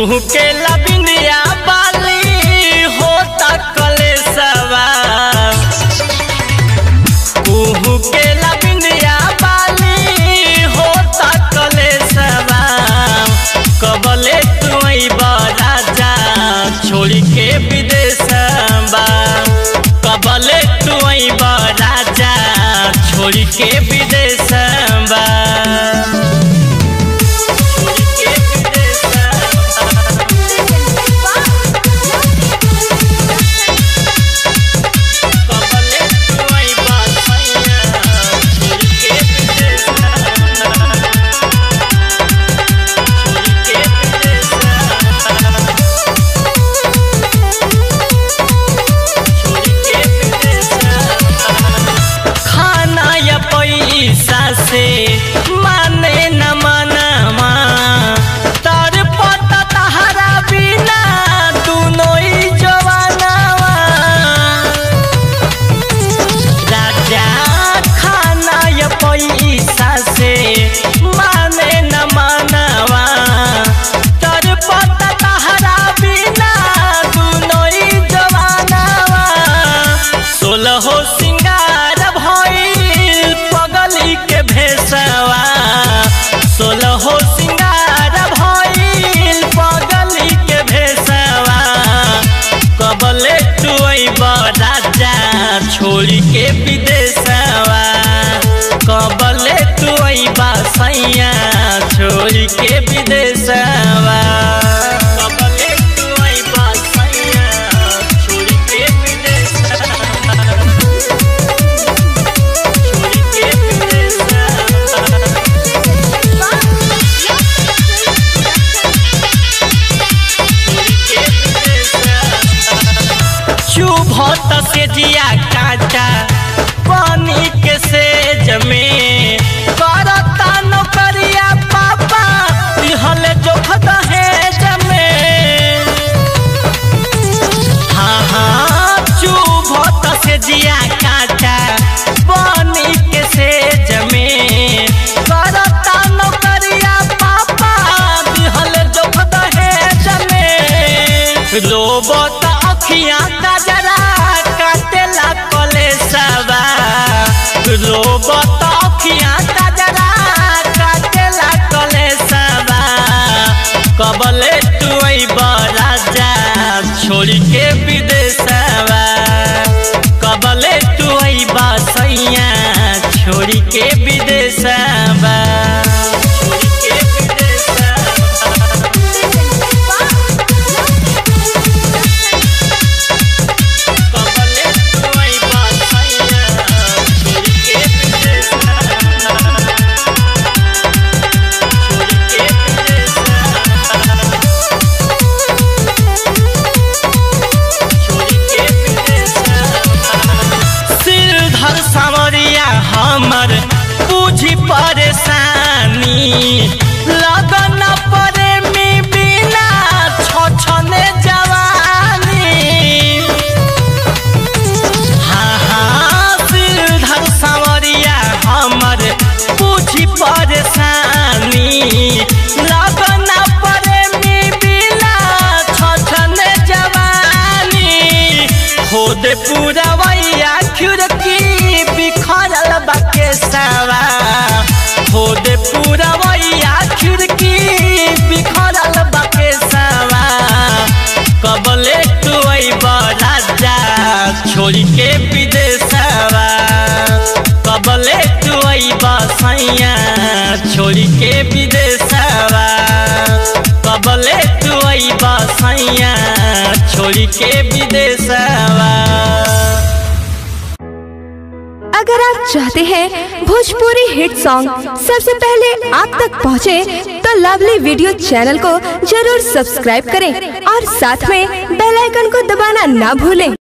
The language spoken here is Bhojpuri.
कुहू के लबिनिया बाली होता कलेसवा, कुहू के लबिनिया बाली होता कलेसवा। कबले तू अइबा राजा छोड़ी के विदेशवा, कबले तू अइबा राजा छोड़ी के विदेशवा। से माने न मनवा तर पता तहरा बिना दुनो ही जवानवा। राजा खाना या पैसा से माने न मनवा तर पता तहरा बिना दुनो ही जवानवा। 16 सिंगार भइल पगली के भेसवा, 16 सिंगार भइल पगली के भेसवा। कबले तू अइबा राजा छोड़ी के विदेशवा, कबले तू अइबा सैया छोड़ी के विदेशवा। कबले तू अइबा सैया छोड़ी के विदेशवा। चुभत से जिया काटा पानी के सेज में करता नौकरिया पापा दिहल जोख दहेज में। हाँ हाँ चुभत से जिया काटा पानी के सेज में करता नौकरिया पापा दिहल जोख दहेज में। रोबत अखियाँ कजरा काटेला कलेसवा, रोबत अखियाँ कजरा काटेला कलेसवा। कबले तू अइबा राजा छोड़ी के विदेशवा, कबले तू अइबा सैया छोड़ी के विदेशवा। हमर बुझी परेशानी लगन प्रेमी बिना छछने जवानी। हाँ हाँ सिरधर सांवरिया हमर बुझी परेशानी लगन प्रेमी बिना छछने जवानी। खोदे पूरा वैया खिड़की बिखरल बकेसवा, खोदे पूरा वैया खिड़की बिखरल बकेसवा। कबले तू अइबा राजा छोड़ी के विदेशवा, कबले तू अइबा सैया छोड़ी के विदेशवा, कबले तू अइबा सैया छोड़ी के विदेशवा। अगर आप चाहते हैं भोजपुरी हिट सॉन्ग सबसे पहले आप तक पहुंचे, तो लवली वीडियो चैनल को जरूर सब्सक्राइब करें और साथ में बेल आइकन को दबाना ना भूलें।